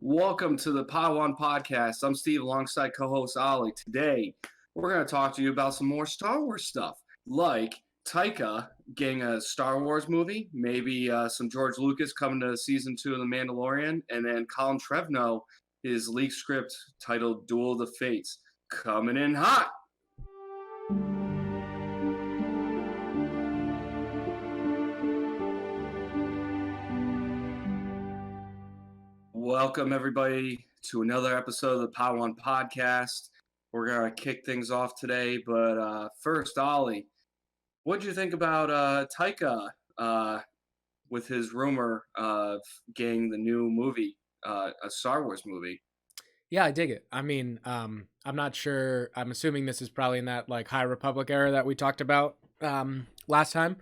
Welcome to the Podawan podcast. I'm Steve alongside co-host Ollie. Today, we're going to talk to you about some more Star Wars stuff, like Taika getting a Star Wars movie, maybe some George Lucas coming to season 2 of The Mandalorian, and then Colin Trevorrow, his leaked script titled Duel of the Fates, coming in hot. Welcome, everybody, to another episode of the Podawan podcast. We're going to kick things off today, but first, Ollie, what did you think about Taika with his rumor of getting the new movie, a Star Wars movie? Yeah, I dig it. I mean, I'm not sure. I'm assuming this is probably in that like High Republic era that we talked about last time.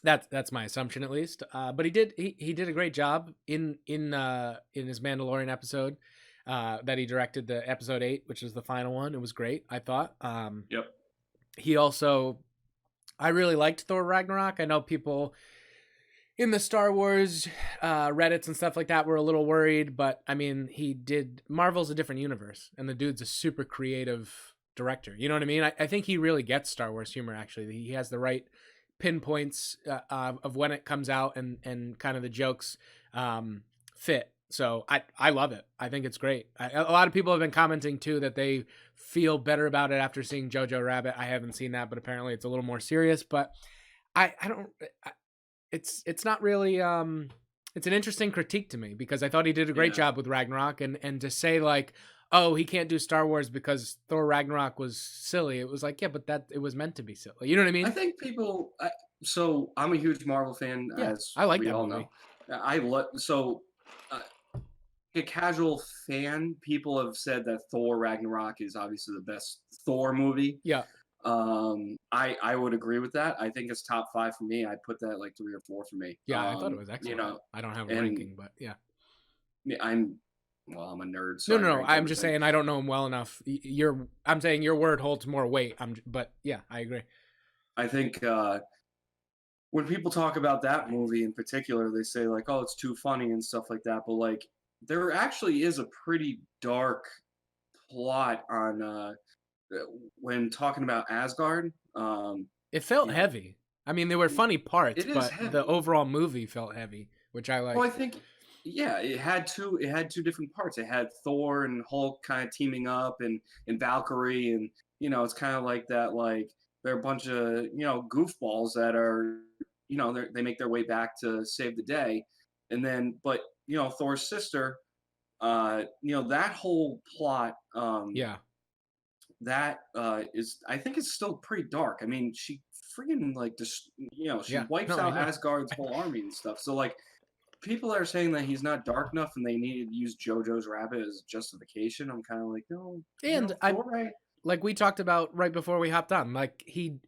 That's my assumption at least. But he did a great job in his Mandalorian episode that he directed, the episode 8, which is the final one. It was great, I thought. Yep. He also, I really liked Thor Ragnarok. I know people in the Star Wars Reddits and stuff like that were a little worried, but I mean, Marvel's a different universe, and the dude's a super creative director. You know what I mean? I think he really gets Star Wars humor. Actually, he has the right pinpoints of when it comes out, and kind of the jokes fit. So I love it. I think it's great. A lot of people have been commenting too that they feel better about it after seeing Jojo Rabbit. I haven't seen that, but apparently it's a little more serious. But I don't. It's not really it's an interesting critique to me, because I thought he did a great job with Ragnarok, and to say like, oh, he can't do Star Wars because Thor Ragnarok was silly. It was like, yeah, but it was meant to be silly. You know what I mean? I think people. So I'm a huge Marvel fan, as I like we that all movie. know. Uh, a casual fan, people have said that Thor Ragnarok is obviously the best Thor movie. Yeah. I would agree with that. I think it's top 5 for me. I'd put that like 3 or 4 for me. Yeah, I thought it was excellent. I don't have a ranking, but yeah. I'm a nerd, so No, I no, no. rank I'm just everything. saying I don't know him well enough. I'm saying your word holds more weight. But yeah, I agree. I think when people talk about that movie in particular, they say like, "Oh, it's too funny" and stuff like that. But like, there actually is a pretty dark plot on when talking about Asgard. It felt You know, heavy. I mean, there were funny parts, it is but the heavy. overall movie felt heavy, which I Well, I liked. think, yeah, it had two different parts. It had Thor and Hulk kind of teaming up, and Valkyrie, and it's kind of like that. Like they're a bunch of goofballs that are they make their way back to save the day, and then but Thor's sister, that whole plot, Yeah. that is I think it's still pretty dark. I mean, she freaking like just she Yeah. wipes No, I out know. Asgard's whole army and stuff. So like people are saying that he's not dark enough and they needed to use JoJo's Rabbit as justification. I'm kind of like, no, And Thor, right? like we talked about right before we hopped on, like he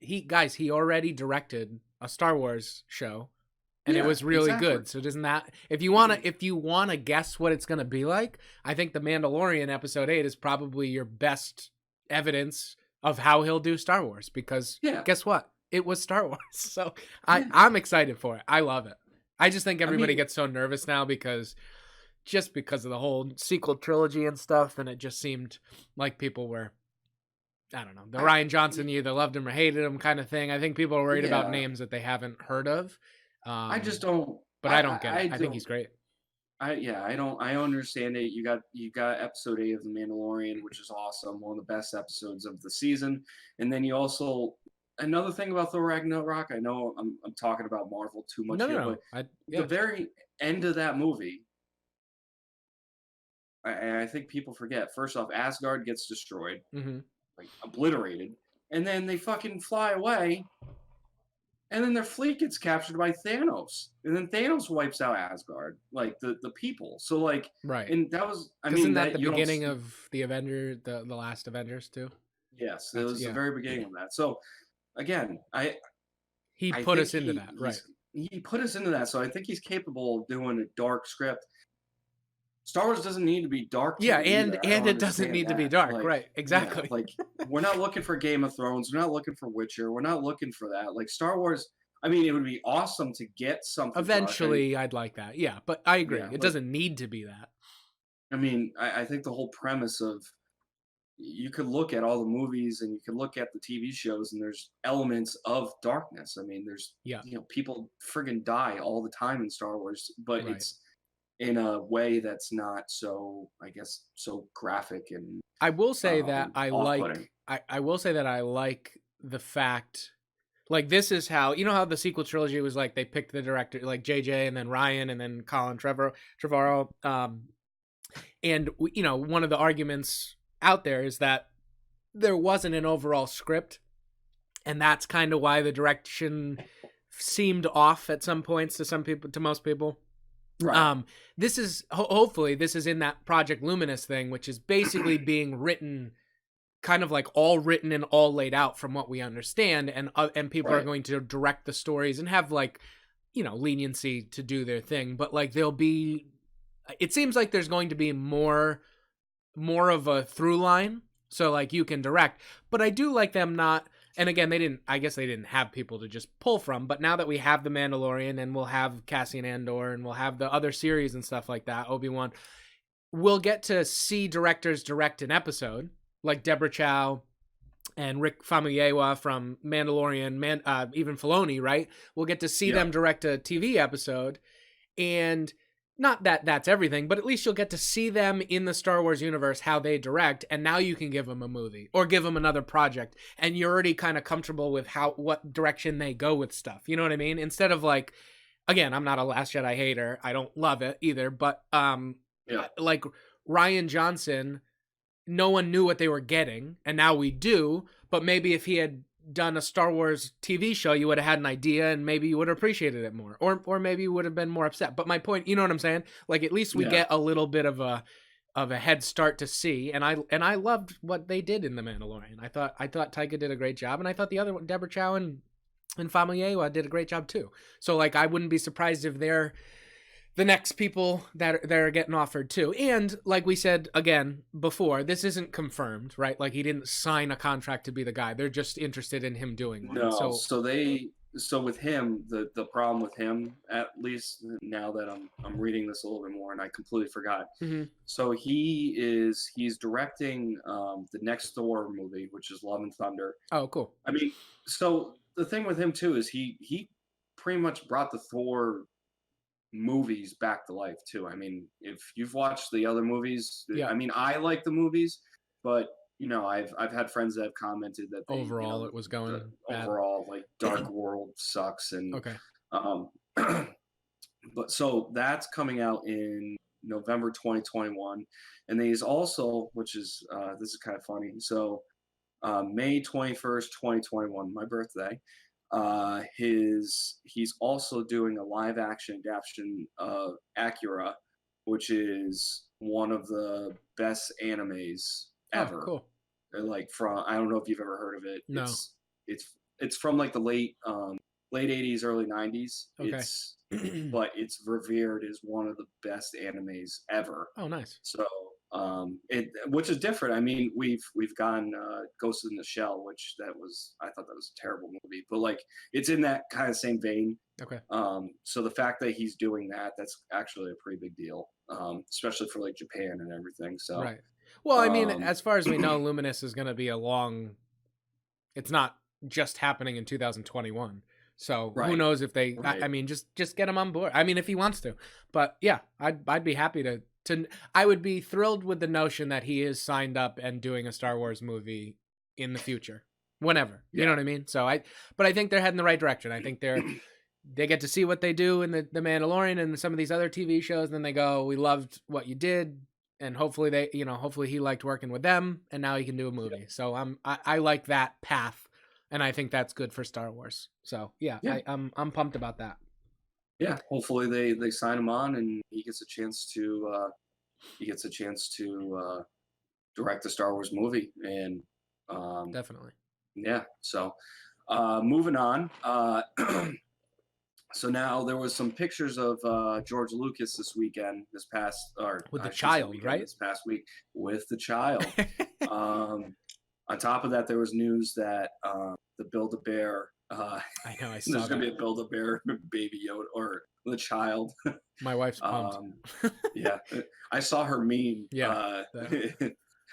already directed a Star Wars show, and it Yeah, was really exactly. good. So doesn't that, if you wanna guess what it's gonna be like, I think The Mandalorian episode 8 is probably your best evidence of how he'll do Star Wars, because Yeah, guess what? It was Star Wars. So yeah. I'm excited for it. I love it. I just think I everybody mean, gets so nervous now because of the whole sequel trilogy and stuff, and it just seemed like people were, I don't know, the I Ryan Johnson, you either loved him or hated him kind of thing. I think people are worried about yeah, names that they haven't heard of. I just don't. But I don't get it. I think he's great. I don't. I understand it. You got episode 8 of The Mandalorian, which is awesome, one of the best episodes of the season. And then you also another thing about Thor Ragnarok. I know I'm talking about Marvel too much No, no, here, no. but the Yeah. very end of that movie, and I think people forget. First off, Asgard gets destroyed, Hmm. like obliterated, and then they fucking fly away, and then their fleet gets captured by Thanos, and then Thanos wipes out Asgard, like the people. So like, Right. and that was, I Isn't mean, that that the you don't. beginning of the last Avengers too? Yes, it That's, was the yeah. very beginning of that. So again, I He I put think us into that, right? he put us into that. So I think he's capable of doing a dark script. Star Wars doesn't need to be dark to Yeah, me and either. I don't it doesn't understand need to be that. dark, Like, right? yeah, Exactly. like we're not looking for Game of Thrones. We're not looking for Witcher. We're not looking for that. Like Star Wars, I mean, it would be awesome to get something Eventually, I'd like that. Yeah, but I agree. Yeah, It like, doesn't need to be that. I mean, I think the whole premise of you could look at all the movies and you could look at the TV shows and there's elements of darkness. I mean, there's Yeah, people friggin' die all the time in Star Wars, but right. it's in a way that's not so, I guess, so graphic and I will say that off-putting. I will say that I like the fact, like, this is how, you know how the sequel trilogy was like they picked the director, like JJ and then Ryan and then Colin Trevorrow. And one of the arguments out there is that there wasn't an overall script, and that's kind of why the direction seemed off at some points to some people, to most people. Right. This is hopefully this is in that Project Luminous thing, which is basically being written, kind of like all written and all laid out from what we understand, and people are Right. going to direct the stories and have, like, leniency to do their thing, but like there'll be, it seems like there's going to be more of a through line, so like you can direct. But I do like them not, and again, I guess they didn't have people to just pull from, but now that we have the Mandalorian and we'll have Cassian Andor and we'll have the other series and stuff like that, Obi-Wan, we'll get to see directors direct an episode, like Deborah Chow and Rick Famuyiwa from Mandalorian, even Filoni, right? We'll get to see them direct a TV episode, and not that that's everything, but at least you'll get to see them in the Star Wars universe, how they direct, and now you can give them a movie or give them another project, and you're already kind of comfortable with what direction they go with stuff. You know what I mean? Instead of, like, again, I'm not a Last Jedi hater. I don't love it either, but like Ryan Johnson, no one knew what they were getting, and now we do. But maybe if he had done a Star Wars TV show, you would have had an idea, and maybe you would have appreciated it more, or maybe you would have been more upset. But my point, you know what I'm saying? Like, at least we get a little bit of a head start to see, and I loved what they did in The Mandalorian. I thought Taika did a great job, and I thought the other one, Deborah Chow and Famuyiwa, did a great job too. So, like, I wouldn't be surprised if they're the next people that are getting offered too. And like we said again before, this isn't confirmed, right? Like, he didn't sign a contract to be the guy. They're just interested in him doing one. No, so with him, the problem with him, at least now that I'm reading this a little bit more, and I completely forgot. Mm-hmm. So he's directing the next Thor movie, which is Love and Thunder. Oh, cool. I mean, so the thing with him too is he pretty much brought the Thor movies back to life too. I mean, if you've watched the other movies, I mean, I like the movies, but I've had friends that have commented that they, overall it was going bad. Overall, like, Dark World sucks, and okay. But so that's coming out in November 2021, and then he's also, which is this is kind of funny. So May 21st, 2021, my birthday. He's also doing a live action adaptation of Akira, which is one of the best animes ever. Oh, cool. Like, from, I don't know if you've ever heard of it. No. It's from like the late 80s, early 90s. Okay. But it's revered as one of the best animes ever. Oh, nice. So which is different. I mean, we've gotten Ghost in the Shell, which I thought that was a terrible movie, but like, it's in that kind of same vein. Okay. So the fact that he's doing that's actually a pretty big deal, especially for like Japan and everything. So right. Well, I mean, as far as we know, Luminous is going to be it's not just happening in 2021. So who knows if they? Right. I mean, just get him on board. I mean, if he wants to, but yeah, I'd be happy to. I would be thrilled with the notion that he is signed up and doing a Star Wars movie in the future, whenever. You know what I mean? So but I think they're heading the right direction. I think they get to see what they do in the Mandalorian and some of these other TV shows, and then they go, "We loved what you did," and hopefully hopefully he liked working with them, and now he can do a movie. So I like that path, and I think that's good for Star Wars. So I'm pumped about that. Yeah, hopefully they sign him on and he gets a chance to direct the Star Wars movie, and definitely. Yeah. So moving on. So now there was some pictures of George Lucas this past week with the child. On top of that, there was news that the Build-A-Bear I know, I saw There's gonna that. be a Build-A-Bear baby Yoda or the child. My wife's pumped. Yeah, I saw her meme. Yeah.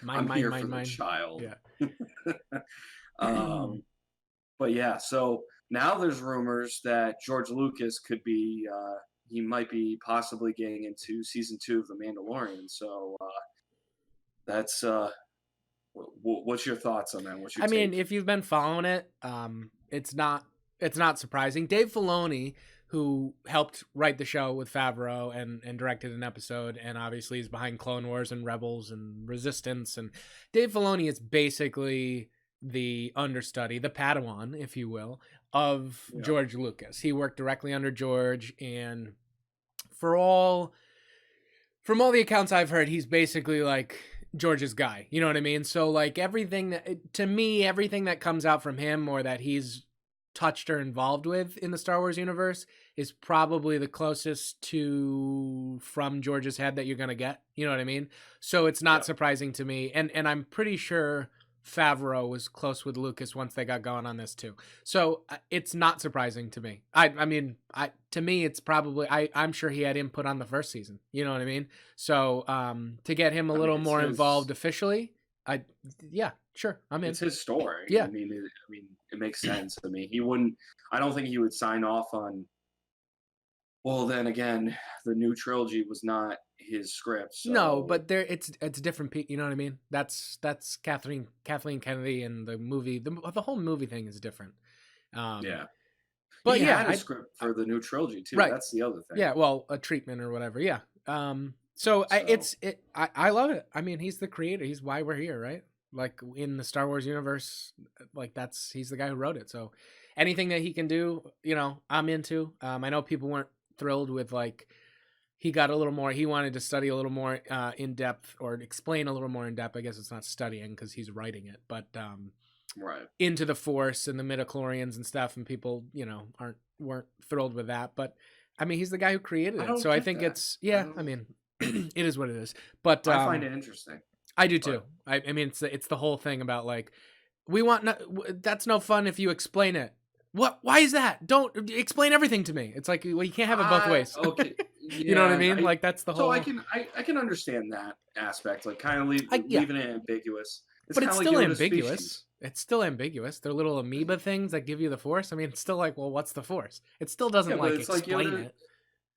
Mine, I'm mine, here for mine, the mine. child. Yeah. um, but yeah, so now there's rumors that George Lucas could be. He might be possibly getting into season 2 of The Mandalorian. So that's what's your thoughts on that? What's your I mean, take? if you've been following it, it's not surprising. Dave Filoni, who helped write the show with Favreau and directed an episode, and obviously is behind Clone Wars and Rebels and Resistance, and Dave Filoni is basically the understudy, the Padawan, if you will, of Yeah. George Lucas. He worked directly under George, and from all the accounts I've heard, he's basically like George's guy. You know what I mean? So like everything that comes out from him or that he's touched or involved with in the Star Wars universe is probably the closest to from George's head that you're going to get. You know what I mean? So it's not surprising to me. And I'm pretty sure Favreau was close with Lucas once they got going on this too. So it's not surprising to me. I mean, to me, it's probably, I'm sure he had input on the first season. You know what I mean? So to get him a little more involved officially, yeah, sure, I'm in. It's his story. Yeah. I mean, it makes sense to me. He wouldn't. I don't think he would sign off on. Well, then again, the new trilogy was not his script. So. No, but it's different. You know what I mean? That's Kathleen Kennedy, and the movie. The whole movie thing is different. Yeah. But he yeah, had a script for the new trilogy too. Right. That's the other thing. Yeah, well, a treatment or whatever. Yeah. I love it. I mean, he's the creator. He's why we're here, right? Like in the Star Wars universe, like he's the guy who wrote it. So anything that he can do, you know, I'm into. I know people weren't thrilled with like he got a little more. He wanted to study a little more in depth or explain a little more in depth. I guess it's not studying because he's writing it, but right into the Force and the midichlorians and stuff, and people, you know, weren't thrilled with that. But I mean, he's the guy who created it, so I think it's I mean, it is what it is. But I find it interesting. I do too. I mean, it's the whole thing about like that's no fun if you explain it. What? Why is that? Don't explain everything to me. It's like, well, you can't have it both ways. Okay, you know what I mean? Like that's the whole. So I can understand that aspect, like kind of leaving it ambiguous. But it's still ambiguous. It's still ambiguous. They're little amoeba things that give you the Force. I mean, it's still like, well, what's the Force? It still doesn't explain it.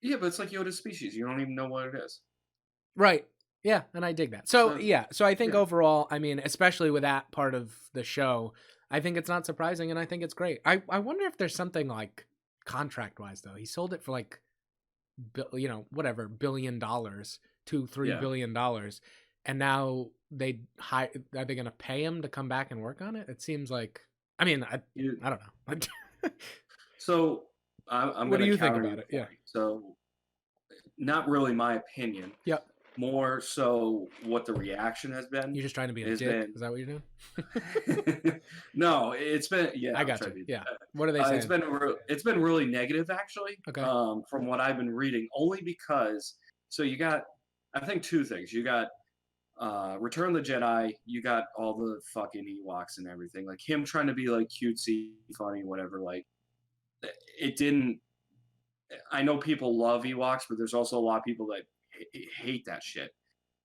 Yeah, but it's like Yoda's species. You don't even know what it is. Right. Yeah, and I dig that. So I think overall, I mean, especially with that part of the show, I think it's not surprising, and I think it's great. I wonder if there's something like contract-wise, though. He sold it for like, you know, whatever, $1 billion, $2-3 billion, and now are they going to pay him to come back and work on it? It seems like, I mean, I don't know. So I'm what do you think about it? Yeah. So not really my opinion. Yep. More so what the reaction has been. You're just trying to be a dick? Is that what you're doing? No, it's been I got you. Yeah. What are they saying? It's been really negative actually. Okay. From what I've been reading, only because you got I think two things. You got Return of the Jedi. You got all the fucking Ewoks and everything. Like him trying to be like cutesy, funny, whatever. Like it didn't. I know people love Ewoks, but there's also a lot of people that hate that shit.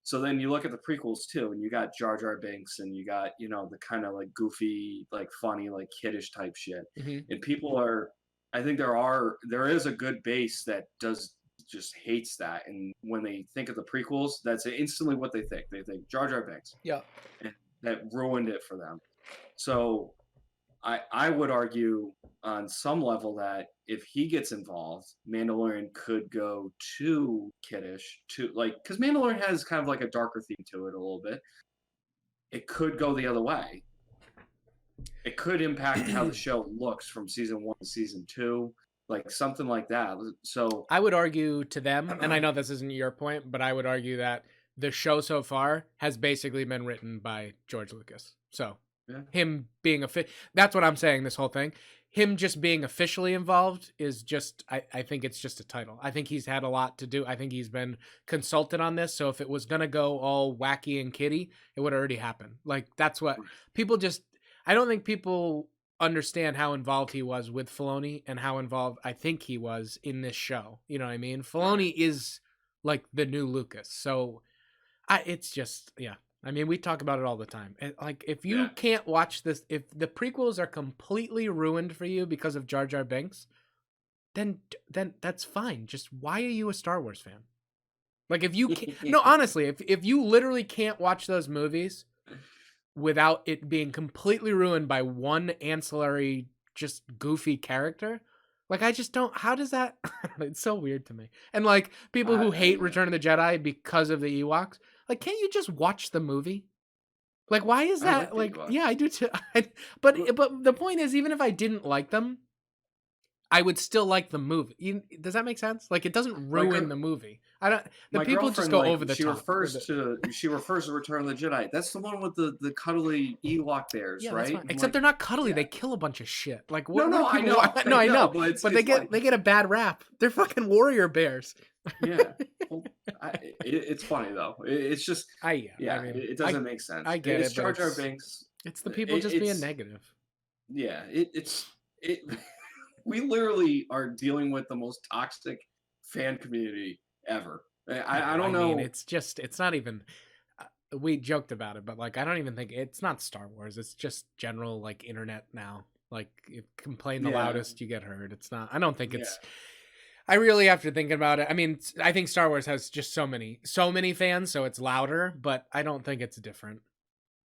So then you look at the prequels too, and you got Jar Binks, and you got, you know, the kind of like goofy, like funny, like kiddish type shit. Mm-hmm. And people are, I think there is a good base that just hates that. And when they think of the prequels, that's instantly what they think. They think Jar Binks. Yeah. And that ruined it for them. So I would argue on some level that if he gets involved, Mandalorian could go too kiddish, because Mandalorian has kind of like a darker theme to it a little bit. It could go the other way. It could impact how the show looks from season 1 to season 2, like something like that. So I would argue to them, and I know this isn't your point, but I would argue that the show so far has basically been written by George Lucas. So him being that's what I'm saying, this whole thing. Him just being officially involved is just, I think it's just a title. I think he's had a lot to do. I think he's been consulted on this. So if it was going to go all wacky and kiddie, it would already happen. Like that's what people just, I don't think people understand how involved he was with Filoni and how involved I think he was in this show. You know what I mean? Filoni is like the new Lucas. So it's just, yeah. I mean, we talk about it all the time. And like, if you can't watch this, if the prequels are completely ruined for you because of Jar Jar Binks, then that's fine. Just why are you a Star Wars fan? Like, if you can't, no, honestly, if you literally can't watch those movies without it being completely ruined by one ancillary, just goofy character, like, I just don't. How does that? It's so weird to me. And like people who hate Return of the Jedi because of the Ewoks, like, can't you just watch the movie? Like, why is that? Like, yeah, I do too. But the point is, even if I didn't like them, I would still like the movie. Does that make sense? Like, it doesn't ruin the movie. I don't. The people just go over the she top. She refers to Return of the Jedi. That's the one with the cuddly Ewok bears, yeah, right? That's fine. Except they're not cuddly. They kill a bunch of shit. Like, what? No, I know. No, I know. But they get a bad rap. They're fucking warrior bears. Yeah, well, it's funny though. It's just I mean, it doesn't make sense. I get it's Jar Jar Binks. It's the people just being negative. Yeah, it's we literally are dealing with the most toxic fan community ever. I don't know. Mean, it's not even. We joked about it, but like, I don't even think it's not Star Wars. It's just general like internet now. Like, you complain the loudest, you get heard. It's not. I don't think it's. I really, after thinking about it, I mean, I think Star Wars has just so many fans, so it's louder. But I don't think it's different.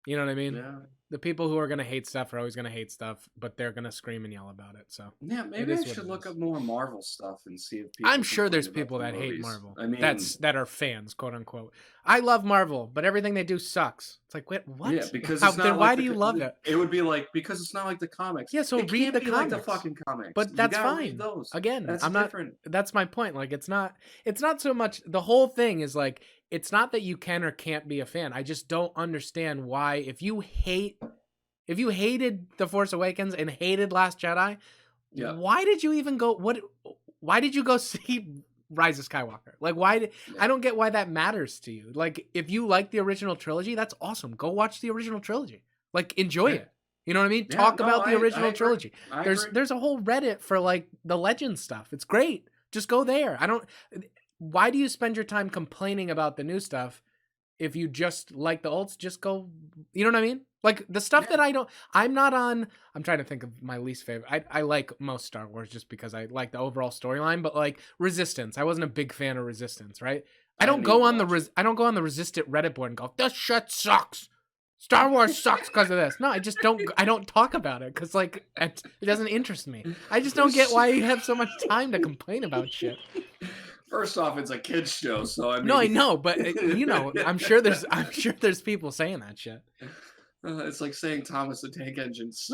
You know what I mean? Yeah. The people who are going to hate stuff are always going to hate stuff, but they're going to scream and yell about it. So yeah, maybe I should look up more Marvel stuff and see if people. I'm sure there's people that hate Marvel. I mean, that are fans, quote unquote. I love Marvel, but everything they do sucks. It's like, wait, what? Yeah, because then why do you love it? It would be like, because it's not like the comics. Yeah, so read the comics. Like the fucking comics. But that's fine. Read those. Again, that's different. That's my point. Like, it's not so much. The whole thing is like, it's not that you can or can't be a fan. I just don't understand why, if you hated The Force Awakens and hated Last Jedi, why did you even go? Why did you go see Rise of Skywalker? Like, why? I don't get why that matters to you. Like, if you like the original trilogy, that's awesome. Go watch the original trilogy. Like, enjoy it. You know what I mean? Talk about the original trilogy. There's a whole Reddit for like the legend stuff. It's great. Just go there. Why do you spend your time complaining about the new stuff if you just like the olds? Just go, you know what I mean? Like, the stuff that I'm trying to think of my least favorite. I like most Star Wars just because I like the overall storyline, but like Resistance, I wasn't a big fan of Resistance, right? I don't go on the Resistant Reddit board and go, this shit sucks. Star Wars sucks because of this. No, I don't talk about it because like it doesn't interest me. I just don't get why you have so much time to complain about shit. First off, it's a kids show, so I mean. No, I know, but I'm sure there's people saying that shit. It's like saying Thomas the Tank Engines.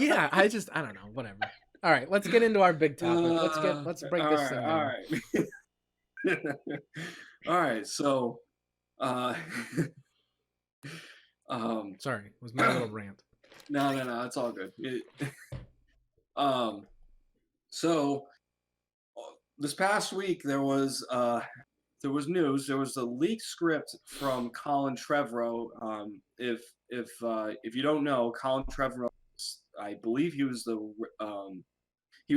Yeah, I don't know, whatever. All right, let's get into our big topic. Let's break this thing down. All right. All right, so sorry, it was my little rant. No, it's all good. So this past week there was news. There was a leaked script from Colin Trevorrow. If you don't know, Colin Trevorrow, I believe he was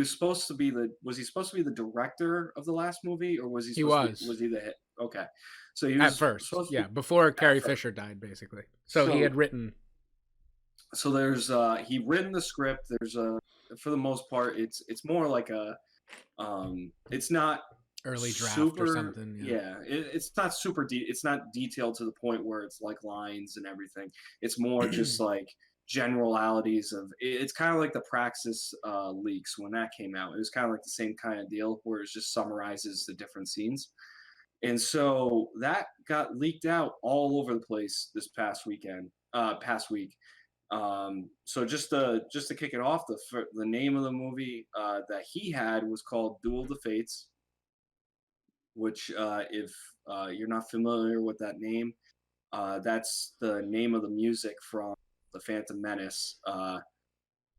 supposed to be the director of the last movie, or was he? Was he the hit? Okay, so he was at first, before Carrie Fisher died, basically. So he had written. So there's he written the script. There's for the most part, it's more like a it's not early draft or something. Yeah, it's not super it's not detailed to the point where it's like lines and everything. It's more just like generalities of it's kind of like the Praxis leaks when that came out. It was kind of like the same kind of deal where it just summarizes the different scenes. And so that got leaked out all over the place this past week. So just to kick it off, the name of the movie that he had was called Duel the Fates, which if you're not familiar with that name, that's the name of the music from The Phantom Menace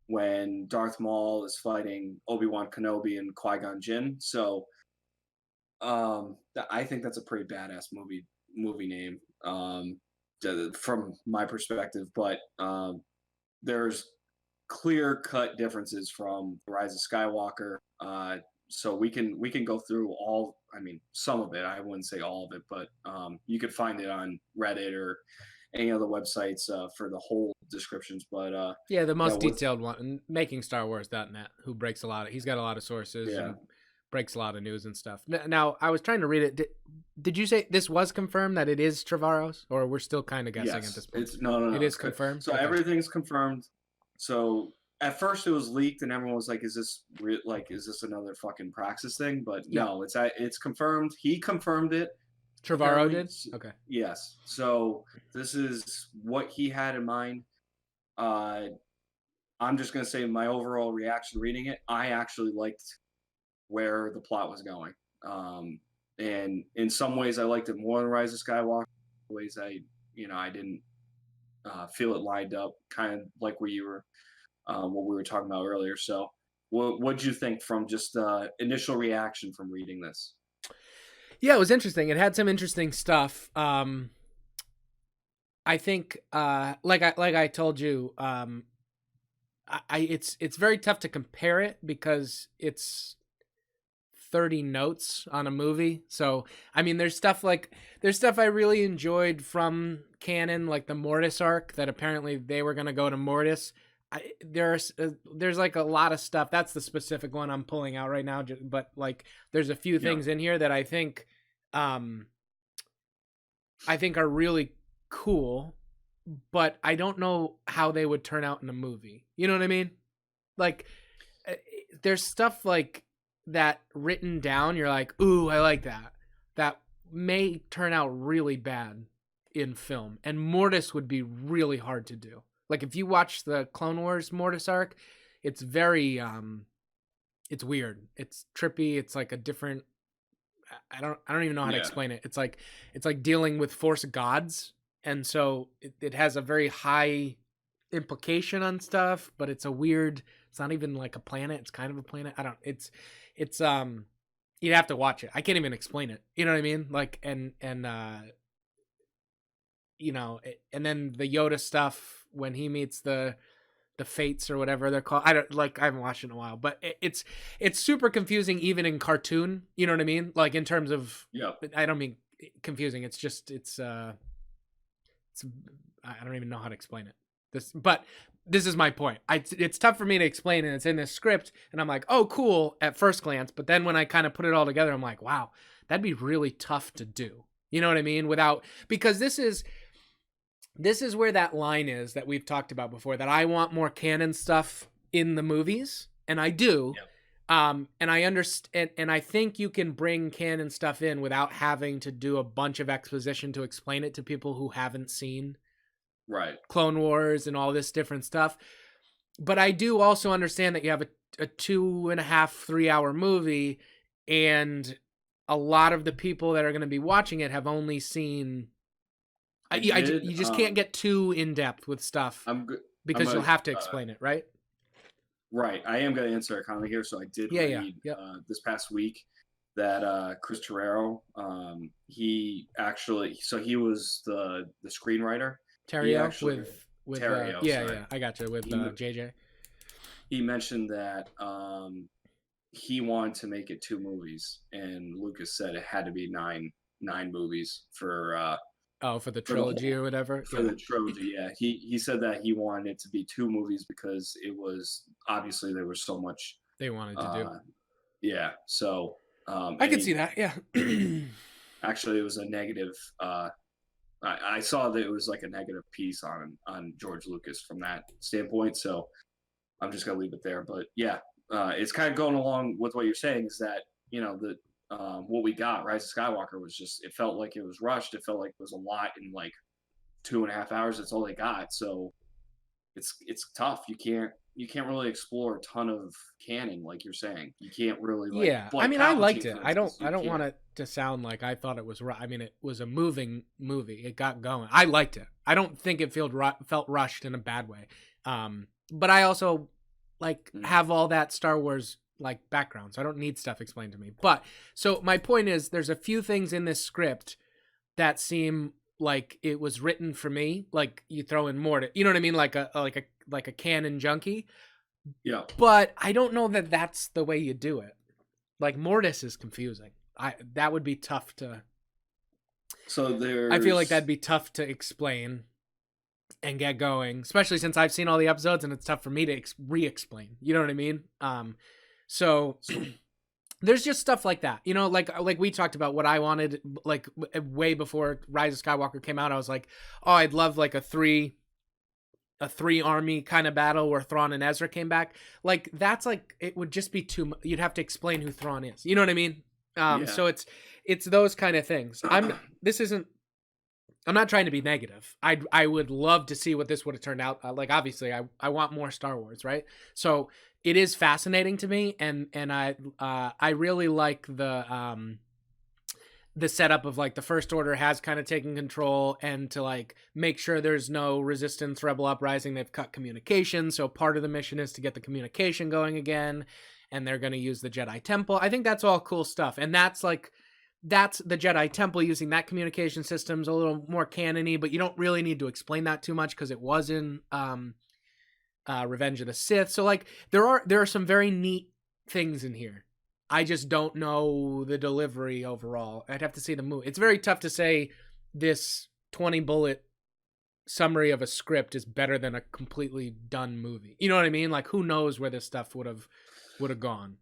when Darth Maul is fighting Obi-Wan Kenobi and Qui-Gon Jinn. So I think that's a pretty badass movie name from my perspective. But there's clear cut differences from Rise of Skywalker. So we can go through all. I mean, some of it. I wouldn't say all of it, but you could find it on Reddit or any other websites for the whole descriptions. But yeah, the most detailed one, MakingStarWars.net, who breaks he's got a lot of sources and breaks a lot of news and stuff. Now, I was trying to read it. Did you say this was confirmed that it is Trevorrow's, or we're still kind of guessing at this point? No. It is confirmed. So everything's confirmed. So at first it was leaked, and everyone was like, "Is this another fucking Praxis thing?" But no, it's confirmed. He confirmed it. Trevorrow did? Okay. Yes. So this is what he had in mind. I'm just gonna say my overall reaction reading it. I actually liked where the plot was going. And in some ways I liked it more than Rise of Skywalker. In ways I didn't feel it lined up, kind of like where you were, what we were talking about earlier. So what'd you think from just initial reaction from reading this? Yeah, it was interesting. It had some interesting stuff. I think, like I told you, it's very tough to compare it because it's 30 notes on a movie. So, I mean, there's stuff I really enjoyed from canon, like the Mortis arc, that apparently they were going to go to Mortis. There's like a lot of stuff. That's the specific one I'm pulling out right now. But like, there's a few things in here that I think are really cool, but I don't know how they would turn out in a movie. You know what I mean? Like, there's stuff like that written down. You're like, ooh, I like that. That may turn out really bad in film, and Mortis would be really hard to do. Like, if you watch the Clone Wars Mortis arc, it's very it's weird. It's trippy. It's like a different. I don't even know how to explain it. It's like dealing with Force gods, and so it has a very high implication on stuff, but it's a weird. It's not even like a planet. It's kind of a planet. It's you'd have to watch it. I can't even explain it. You know what I mean? Like, and you know, and then the Yoda stuff when he meets the fates or whatever they're called. I haven't watched it in a while, but it's super confusing even in cartoon. You know what I mean? Like, in terms of, I don't mean confusing. It's just, I don't even know how to explain it. But this is my point. It's tough for me to explain, and it's in this script, and I'm like, oh, cool at first glance. But then when I kind of put it all together, I'm like, wow, that'd be really tough to do. You know what I mean? Because this is where that line is that we've talked about before, that I want more canon stuff in the movies, and I do. And I understand, and I think you can bring canon stuff in without having to do a bunch of exposition to explain it to people who haven't seen Clone Wars and all this different stuff. But I do also understand that you have a 2.5-3 hour movie, and a lot of the people that are going to be watching it have only seen. You just can't get too in depth with stuff because you'll have to explain it, right? Right. I am going to answer a comment here. So I did read this past week that Chris Terrero, he was the screenwriter. Terrio with Terrio, I got you with JJ. He mentioned that he wanted to make it 2 movies, and Lucas said it had to be nine movies for. For the trilogy or whatever? For the trilogy, yeah. He said that he wanted it to be 2 movies because it was, obviously, there was so much they wanted to do. Yeah, so... I can see that, yeah. Actually, it was a negative... I saw that it was like a negative piece on George Lucas from that standpoint, so I'm just going to leave it there. But yeah, it's kind of going along with what you're saying, is that, you know, what we got, Rise of Skywalker, was just, it felt like it was rushed. It felt like it was a lot in like 2.5 hours. That's all they got. So it's tough. You can't really explore a ton of canon, like you're saying. You can't really I mean, I liked it. I don't want it to sound like I thought it was I mean, it was a moving movie. It got going. I liked it. I don't think it felt rushed in a bad way. But I also have all that Star Wars background, so I don't need stuff explained to me. But so my point is, there's a few things in this script that seem like it was written for me, like you throw in Mortis, you know what I mean, like a canon junkie. Yeah. But I don't know that that's the way you do it. Like Mortis is confusing. That would be tough to. So I feel like there's that'd be tough to explain and get going, especially since I've seen all the episodes and it's tough for me to re-explain. You know what I mean? So there's just stuff like that, you know, like we talked about what I wanted, like way before Rise of Skywalker came out. I was like, oh, I'd love like a three army kind of battle where Thrawn and Ezra came back. Like that's like, it would just be too much. You'd have to explain who Thrawn is. You know what I mean? Yeah. So it's those kind of things. I'm not trying to be negative. I would love to see what this would have turned out. Like obviously I want more Star Wars, right? So it is fascinating to me, and I really like the setup of like the First Order has kind of taken control, and to like make sure there's no resistance, rebel uprising. They've cut communication, so part of the mission is to get the communication going again, and they're going to use the Jedi Temple. I think that's all cool stuff, and that's the Jedi Temple using that communication system's a little more canon-y, but you don't really need to explain that too much because it was in Revenge of the Sith. So like there are some very neat things in here. I just don't know the delivery overall. I'd have to see the movie. It's very tough to say this 20 bullet summary of a script is better than a completely done movie. You know what I mean? Like who knows where this stuff would have gone.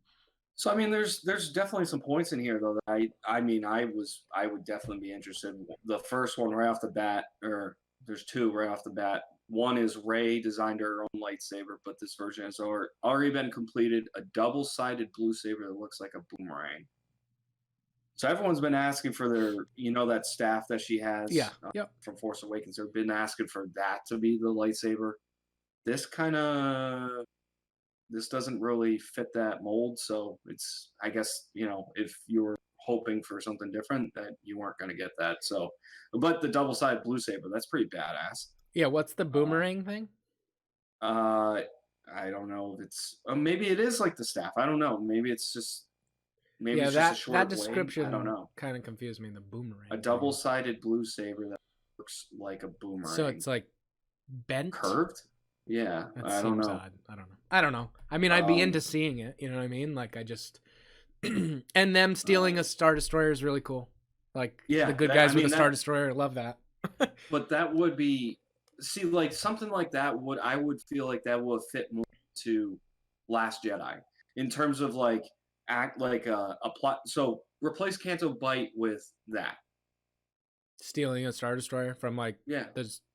So I mean, there's definitely some points in here though that I mean I would definitely be interested. The first one right off the bat, or there's two right off the bat. One is Rey designed her own lightsaber, but this version has already been completed. A double-sided blue saber that looks like a boomerang. So everyone's been asking for their, that staff that she has from Force Awakens. They've been asking for that to be the lightsaber. This doesn't really fit that mold, so it's, I guess, if you were hoping for something different, that you weren't going to get that. So, but the double-sided blue saber, that's pretty badass. Yeah, what's the boomerang thing? I don't know if it's maybe it is like the staff. I don't know. Maybe it's just it's just a short that description I don't know. Kind of confused me. The boomerang. A double-sided blue saber that looks like a boomerang. So it's like bent, curved. Yeah, I don't know. Odd. I don't know. I mean, I'd be into seeing it. You know what I mean? Like I just and them stealing a Star Destroyer is really cool. Like the good guys with a Star Destroyer, love that. But that would be. See, like something like that I would feel like that would fit more to Last Jedi in terms of like act like a plot. So replace Canto Bight with that. Stealing a Star Destroyer from the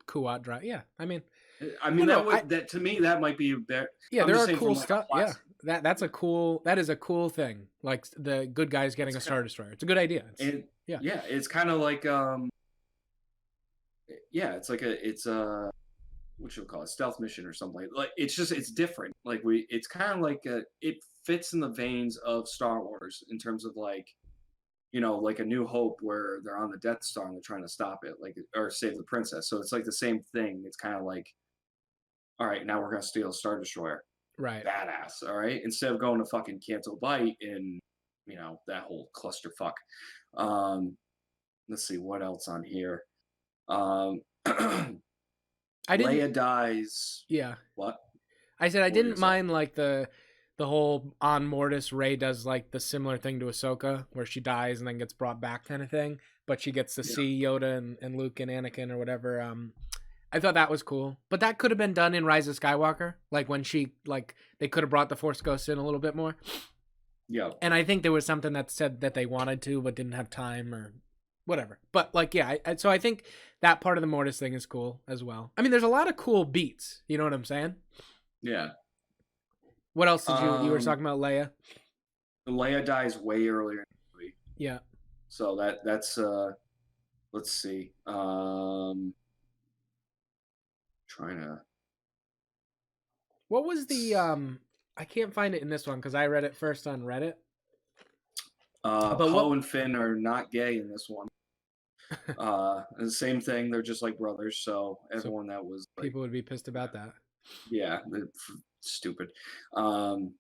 Kuat drive. Yeah, I mean that to me that might be better. Yeah, there are cool stuff. Yeah, that is a cool thing. Like the good guys getting a Star Destroyer. It's a good idea. It's kind of like it's a what should we call it, stealth mission or something like it's different. Like it's kind of like it fits in the veins of Star Wars in terms of like like A New Hope where they're on the Death Star and they're trying to stop it, like, or save the princess. So it's like the same thing. It's kind of like, all right, now we're gonna steal a Star Destroyer, right? Badass. All right, instead of going to fucking Canto Bight and that whole clusterfuck. Let's see what else on here. Leia dies. Yeah. What? I said I didn't mind like the whole on Mortis Rey does like the similar thing to Ahsoka where she dies and then gets brought back kind of thing, but she gets to see Yoda and Luke and Anakin or whatever. I thought that was cool, but that could have been done in Rise of Skywalker, like when they could have brought the Force Ghost in a little bit more. Yeah. And I think there was something that said that they wanted to but didn't have time or whatever. But so I think that part of the Mortis thing is cool as well. I mean, there's a lot of cool beats. You know what I'm saying? Yeah. What else did you were talking about Leia? Leia dies way earlier in the movie. Yeah. So that's let's see. Trying to. What was the I can't find it in this one because I read it first on Reddit. Poe and Finn are not gay in this one. The same thing. They're just like brothers. So everyone that was people would be pissed about that. Yeah, stupid. What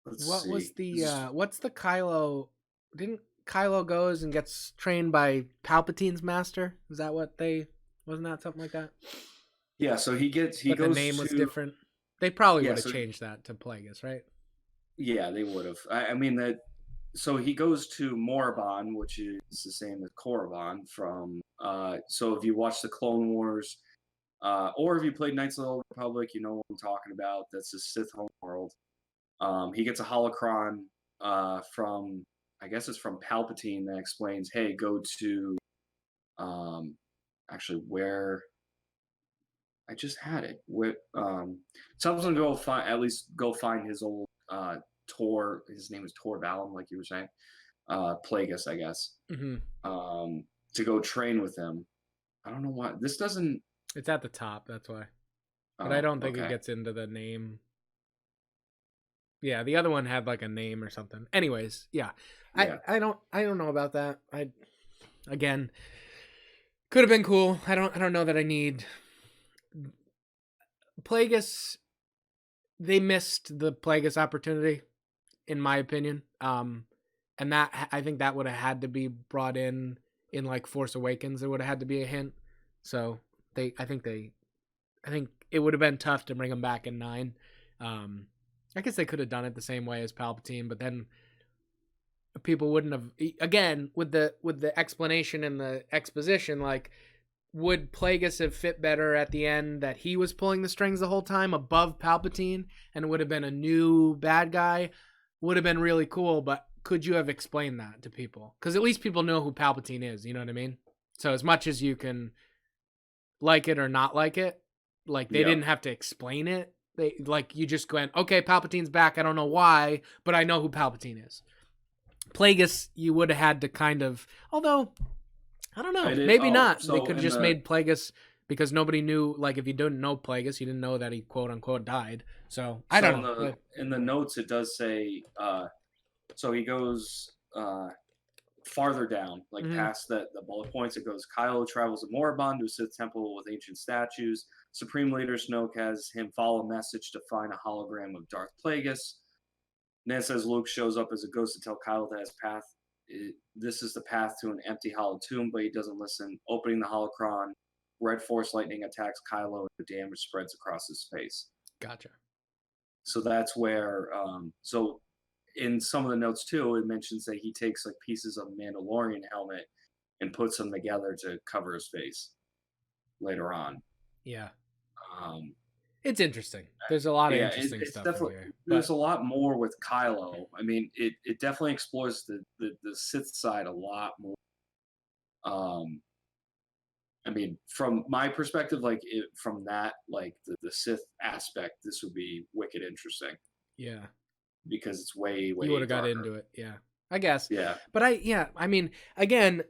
was the what's the Kylo? Didn't Kylo goes and gets trained by Palpatine's master. Is that what wasn't that something like that? Yeah, so he goes the name was different. They probably would have changed that to Plagueis, right? Yeah, they would have. I mean that. So he goes to Morabon, which is the same as Korriban from. So if you watch the Clone Wars, or if you played Knights of the Old Republic, you know what I'm talking about. That's the Sith homeworld. He gets a holocron from, I guess it's from Palpatine, that explains, hey, go to, actually where. I just had it. Tells him to go find his old Tor. His name is Tor Valum, like you were saying. Plagueis, I guess. Mm-hmm. To go train with him. I don't know why this doesn't. It's at the top. That's why. But I don't think it gets into the name. Yeah, the other one had like a name or something. Anyways, yeah. I don't know about that. Again, could have been cool. I don't know that I need. Plagueis, they missed the Plagueis opportunity, in my opinion. And that, I think that would have had to be brought in like Force Awakens. There would have had to be a hint. So I think it would have been tough to bring him back in 9. I guess they could have done it the same way as Palpatine, but then people wouldn't have. Again, with the explanation and the exposition, like, would Plagueis have fit better at the end that he was pulling the strings the whole time above Palpatine, and it would have been a new bad guy? Would have been really cool, but could you have explained that to people? Because at least people know who Palpatine is, you know what I mean? So as much as you can like it or not like it, like, they didn't have to explain it. They, like, you just went, okay, Palpatine's back. I don't know why, but I know who Palpatine is. Plagueis, you would have had to kind of, although, I don't know, maybe not. So they could have just made Plagueis, because nobody knew, like, if you didn't know Plagueis, you didn't know that he quote unquote died. So I don't know. In the notes, it does say, so he goes farther down, like past the bullet points. It goes, Kylo travels to Morabon to a Sith temple with ancient statues. Supreme Leader Snoke has him follow a message to find a hologram of Darth Plagueis. And then it says Luke shows up as a ghost to tell Kylo that his path, this is the path to an empty hollow tomb, but he doesn't listen. Opening the holocron, red force lightning attacks Kylo, and the damage spreads across his face. Gotcha. So that's where, so in some of the notes too, it mentions that he takes like pieces of Mandalorian helmet and puts them together to cover his face later on. Yeah. It's interesting. There's a lot of interesting stuff in here. There's a lot more with Kylo. I mean, it definitely explores the Sith side a lot more. I mean, from my perspective, like, from that, like, the Sith aspect, this would be wicked interesting. Yeah. Because it's way you would have got into it. Yeah, I guess. Yeah. But I mean, again,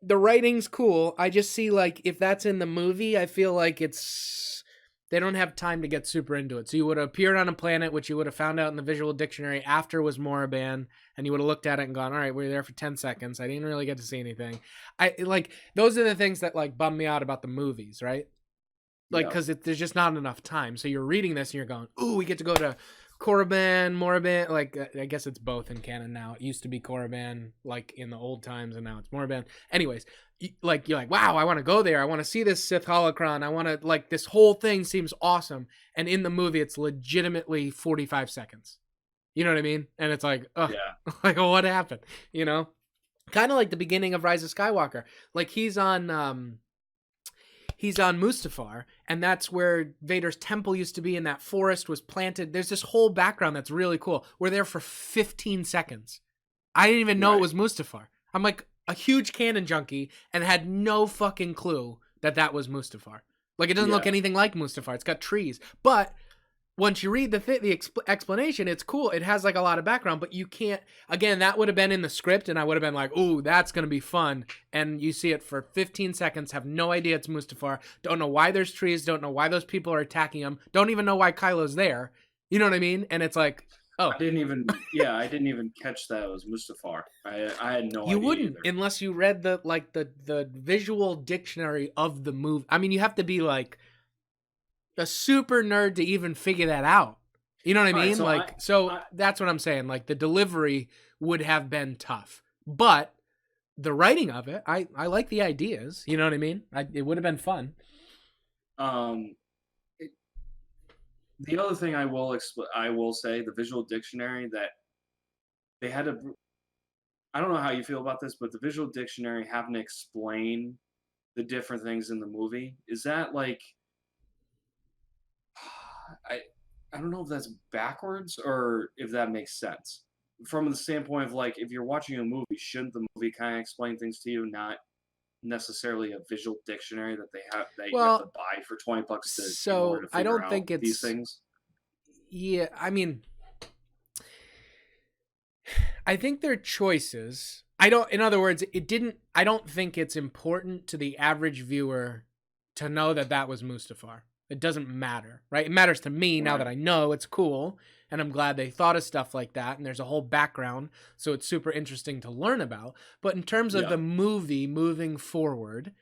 the writing's cool. I just see, like, if that's in the movie, I feel like they don't have time to get super into it. So you would have appeared on a planet, which you would have found out in the visual dictionary after was Moraban, and you would have looked at it and gone, all right, we were there for 10 seconds. I didn't really get to see anything. Those are the things that, like, bum me out about the movies, right? Like, because there's just not enough time. So you're reading this and you're going, ooh, we get to go to Korriban, Moraban. Like, I guess it's both in canon now. It used to be Korriban, like, in the old times, and now it's Moraban. Anyways, like, you're like, wow, I want to go there. I want to see this Sith holocron. I want to, like, this whole thing seems awesome. And in the movie, it's legitimately 45 seconds. You know what I mean? And it's like, oh, yeah. Like, what happened? You know? Kind of like the beginning of Rise of Skywalker. Like, he's on Mustafar, and that's where Vader's temple used to be, and that forest was planted. There's this whole background that's really cool. We're there for 15 seconds. I didn't even know it was Mustafar. I'm like a huge canon junkie and had no fucking clue that was Mustafar. Like, it doesn't look anything like Mustafar. It's got trees. But once you read the explanation, it's cool. It has, like, a lot of background, but you can't, again, that would have been in the script, and I would have been like, ooh, that's going to be fun. And you see it for 15 seconds, have no idea it's Mustafar, don't know why there's trees, don't know why those people are attacking him, don't even know why Kylo's there. You know what I mean? And it's like, oh. I didn't even catch that it was Mustafar. I had no idea. You wouldn't, unless you read the visual dictionary of the movie. I mean, you have to be, like, a super nerd to even figure that out. You know what I mean? So that's what I'm saying. Like, the delivery would have been tough. But the writing of it, I like the ideas. You know what I mean? It would have been fun. Um, it, the other thing I will say, the visual dictionary that they had to. I don't know how you feel about this, but the visual dictionary having to explain the different things in the movie, is that like I I don't know if that's backwards or if that makes sense. From the standpoint of like if you're watching a movie, shouldn't the movie kind of explain things to you, not necessarily a visual dictionary that you have to Well, buy for $20 to in order so to I figure don't out think these it's. things? Yeah, I mean, I think they're choices. I don't. In other words, it didn't. I don't think it's important to the average viewer to know that that was Mustafar. It doesn't matter, right? It matters to me now that Right. I know it's cool, and I'm glad they thought of stuff like that. And there's a whole background, so it's super interesting to learn about. But in terms of Yeah. the movie moving forward,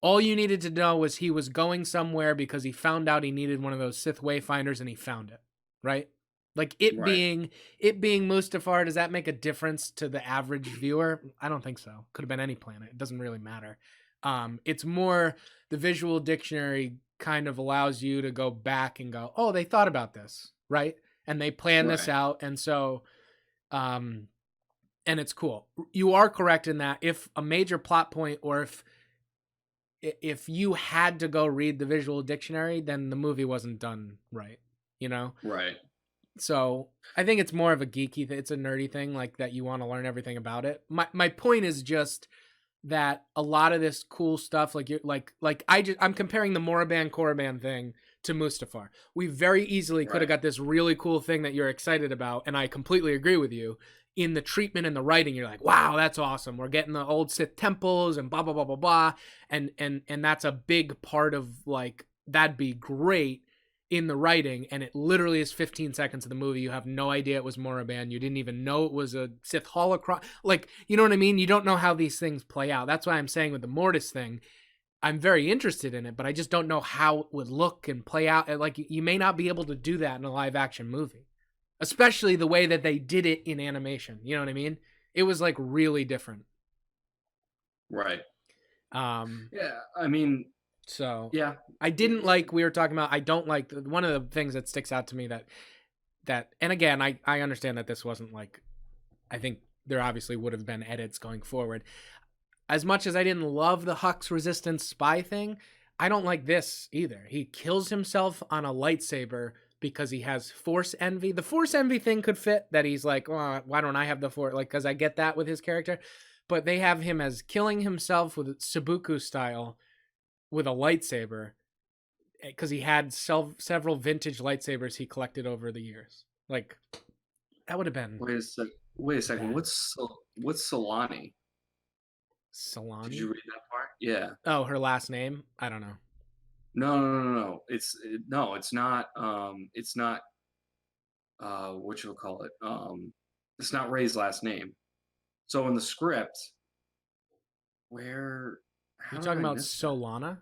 all you needed to know was he was going somewhere because he found out he needed one of those Sith Wayfinders, and he found it, right? Like Right. it being Mustafar, does that make a difference to the average viewer? I don't think so. Could have been any planet. It doesn't really matter. It's more the visual dictionary kind of allows you to go back and go, oh, they thought about this, right? And they planned this Right. out, and so um, and it's cool. You are correct in that if a major plot point, or if you had to go read the visual dictionary, then the movie wasn't done right, you know. Right. So I think it's more of a geeky thing. It's a nerdy thing, like that you want to learn everything about it. My point is just that a lot of this cool stuff, like you're I'm comparing the Moraband Korriban thing to Mustafar. We very easily could have Right. got this really cool thing that you're excited about, and I completely agree with you. In the treatment and the writing, you're like, wow, that's awesome. We're getting the old Sith temples and blah blah blah blah blah. And that's a big part of like that'd be great in the writing, and it literally is 15 seconds of the movie. You have no idea it was Moraband. You didn't even know it was a Sith holocron. Like, you know what I mean? You don't know how these things play out. That's why I'm saying with the Mortis thing, I'm very interested in it, but I just don't know how it would look and play out. Like, you may not be able to do that in a live action movie, especially the way that they did it in animation. You know what I mean? It was like really different. Right. Um, Yeah. I mean, so yeah. I didn't like, we were talking about, I don't like one of the things that sticks out to me that and again, I understand that this wasn't like, I think there obviously would have been edits going forward. As much as I didn't love the Hux resistance spy thing, I don't like this either. He kills himself on a lightsaber because he has force envy. The force envy thing could fit, that he's like, oh, why don't I have the force? Like, because I get that with his character. But they have him as killing himself with Sabuku style with a lightsaber because he had several vintage lightsabers he collected over the years. Like, that would have been Wait a second. bad. What's Salani? Did you Salani? read that part? Yeah. Oh, her last name? I don't know. No. No, it's not. It's not. What you'll call it. It's not Ray's last name. So in the script, where? You How did talking I about miss that? Solana?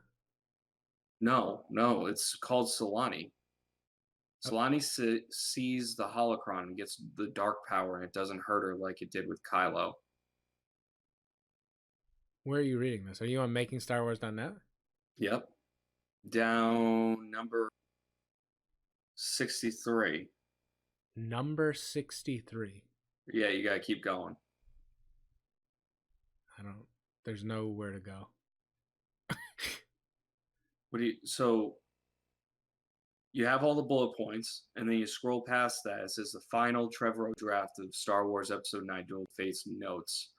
No, it's called Salani. Oh, Salani sees the holocron and gets the dark power, and it doesn't hurt her like it did with Kylo. where are you reading this? Are you on MakingStarWars.net? Yep. Down number 63. Number 63. Yeah, you gotta keep going. I don't. There's nowhere to go. So you have all the bullet points, and then you scroll past that. It says the final Trevor Oh Draft of Star Wars Episode 9 Duel Fates Notes.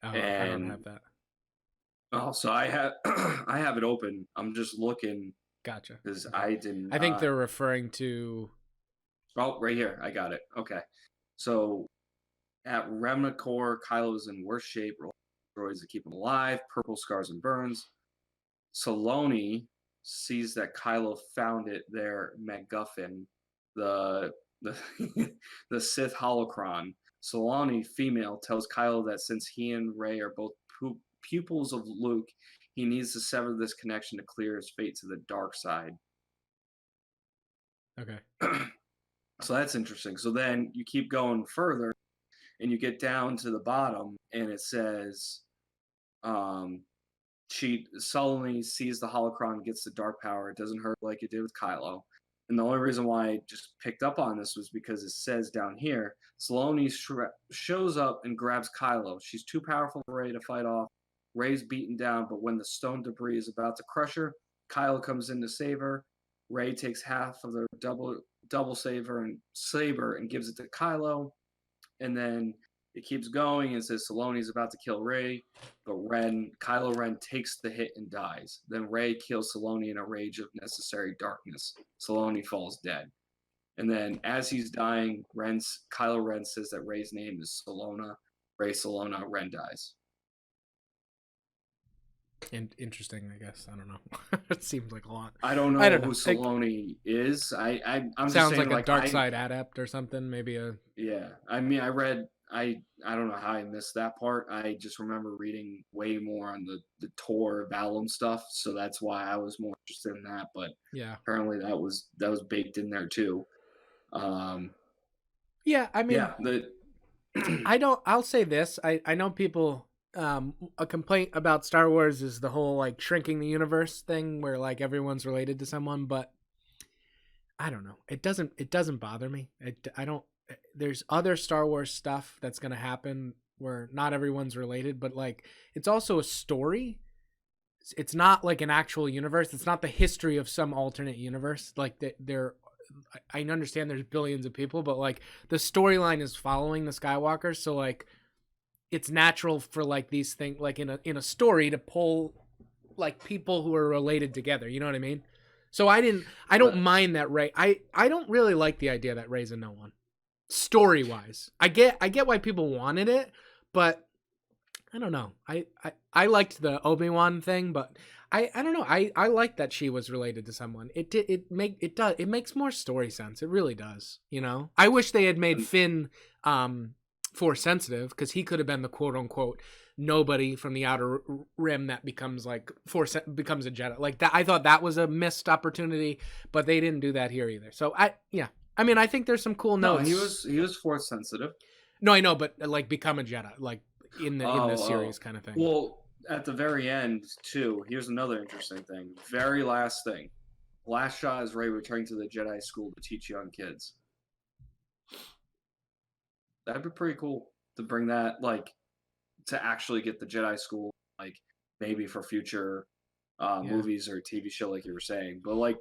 Oh, I don't And have that. so I have I have it open. I'm just looking Gotcha. because Okay. I did I think not. they're referring to. Oh, right here. I got it. Okay. So at Remnant Core, Kylo's in worse shape. Droids to keep him alive. Purple scars and burns. Saloni sees that Kylo found it there, MacGuffin, the the Sith holocron. Saloni, female, tells Kylo that since he and Rey are both pupils of Luke, he needs to sever this connection to clear his fate to the dark side. Okay. So that's interesting. So then you keep going further, and you get down to the bottom, and it says um, Saloni sees the holocron, gets the dark power. It doesn't hurt like it did with Kylo. And the only reason why I just picked up on this was because it says down here, Saloni shows up and grabs Kylo. She's too powerful for Rey to fight off. Rey's beaten down, but when the stone debris is about to crush her, Kylo comes in to save her. Rey takes half of the double saber and gives it to Kylo. And then it keeps going and says Saloni's about to kill Rey, but Kylo Ren takes the hit and dies. Then Rey kills Saloni in a rage of necessary darkness. Saloni falls dead. And then as he's dying, Kylo Ren says that Rey's name is Salona. Rey Salona, Ren dies. And interesting, I guess. I don't know. It seems like a lot. I don't know who Saloni is. I'm sounds just saying, like a dark side adept or something. Maybe Yeah, I mean, I don't know how I missed that part. I just remember reading way more on the Tor Valum stuff, so that's why I was more interested in that. But yeah, apparently that was baked in there too. Yeah, I mean, I'll say this. I know people. A complaint about Star Wars is the whole like shrinking the universe thing, where like everyone's related to someone, but I don't know. It doesn't bother me. I don't. There's other Star Wars stuff that's gonna happen where not everyone's related, but like it's also a story. It's not like an actual universe. It's not the history of some alternate universe. Like I understand there's billions of people, but like the storyline is following the Skywalkers, so like it's natural for like these things, like in a story, to pull like people who are related together. You know what I mean? So I don't mind that Rey. I don't really like the idea that Rey's a no one. Story wise, I get why people wanted it, but I don't know. I liked the Obi-Wan thing, but I don't know. I like that she was related to someone. It makes more story sense. It really does. You know, I wish they had made Finn Force sensitive, because he could have been the quote unquote nobody from the Outer Rim that becomes like becomes a Jedi. Like that, I thought that was a missed opportunity, but they didn't do that here either. So I mean, I think there's some cool notes. No, he was Force sensitive. No, I know, but like become a Jedi, like in the series kind of thing. Well, at the very end too. Here's another interesting thing. Very last thing. Last shot is Rey returning to the Jedi School to teach young kids. That'd be pretty cool to bring that, like, to actually get the Jedi School, like, maybe for future movies or TV show, like you were saying. But like,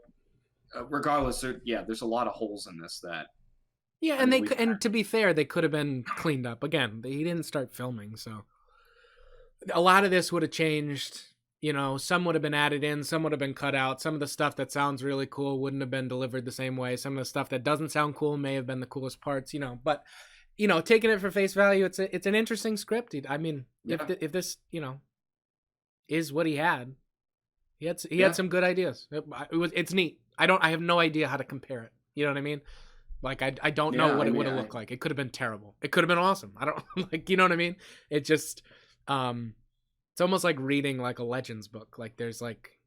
regardless, there's a lot of holes in this that. Yeah, and to be fair, they could have been cleaned up. Again, he didn't start filming, so a lot of this would have changed. You know, some would have been added in, some would have been cut out. Some of the stuff that sounds really cool wouldn't have been delivered the same way. Some of the stuff that doesn't sound cool may have been the coolest parts. You know, but you know, taking it for face value, it's an interesting script. I mean, if this, you know, is what he had some good ideas. It's neat. I have no idea how to compare it. You know what I mean? Like I don't know what it would have looked like. It could have been terrible. It could have been awesome. I don't like, you know what I mean? It just it's almost like reading like a Legends book. Like there's like,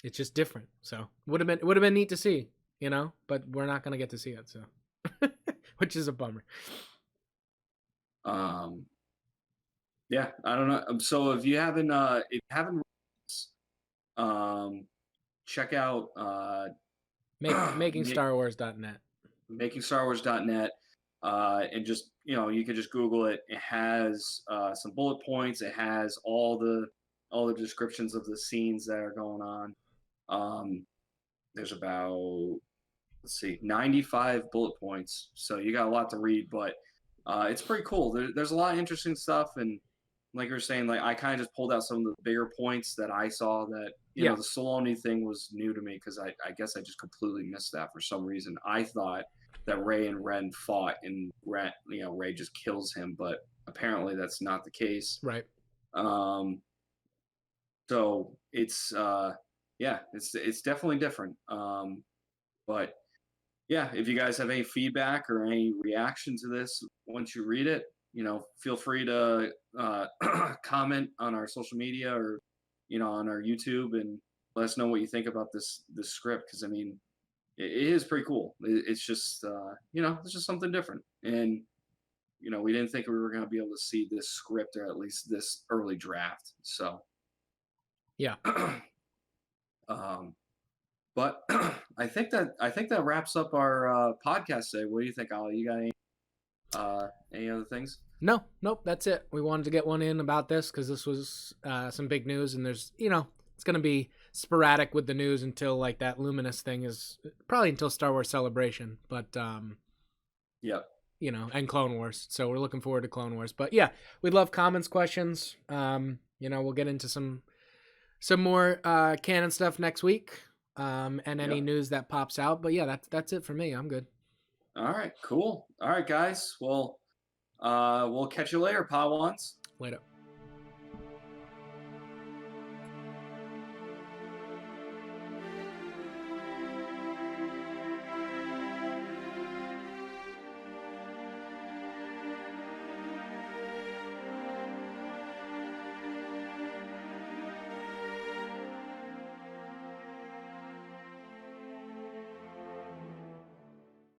it's just different. So would have been neat to see, you know, but we're not gonna get to see it. So. Which is a bummer. Yeah, I don't know. So if you haven't check out MakingStarWars.net. MakingStarWars.net, and just, you know, you can just Google it. It has some bullet points. It has all the descriptions of the scenes that are going on. There's about, let's see, 95 bullet points. So you got a lot to read, but it's pretty cool. There's a lot of interesting stuff, and like you were saying, like I kind of just pulled out some of the bigger points that I saw that, you know, the Saloni thing was new to me, because I guess I just completely missed that for some reason. I thought that Rey and Ren fought and Rey just kills him, but apparently that's not the case. Right. So it's it's definitely different. But yeah, if you guys have any feedback or any reaction to this once you read it, you know, feel free to comment on our social media or, you know, on our YouTube, and let us know what you think about this script, because I mean, it is pretty cool. It's just you know, it's just something different, and we didn't think we were going to be able to see this script or at least this early draft. So, yeah. But I think that wraps up our podcast today. What do you think, Ollie? You got any other things? No, nope, that's it. We wanted to get one in about this because this was some big news, and there's, it's going to be sporadic with the news until like that Luminous thing is probably until Star Wars Celebration, but yep. And Clone Wars. So we're looking forward to Clone Wars. But yeah, we'd love comments, questions. We'll get into some more canon stuff next week. And any news that pops out. But yeah, that's it for me. I'm good. All right, cool. All right, guys. Well, we'll catch you later, Podawans. Later.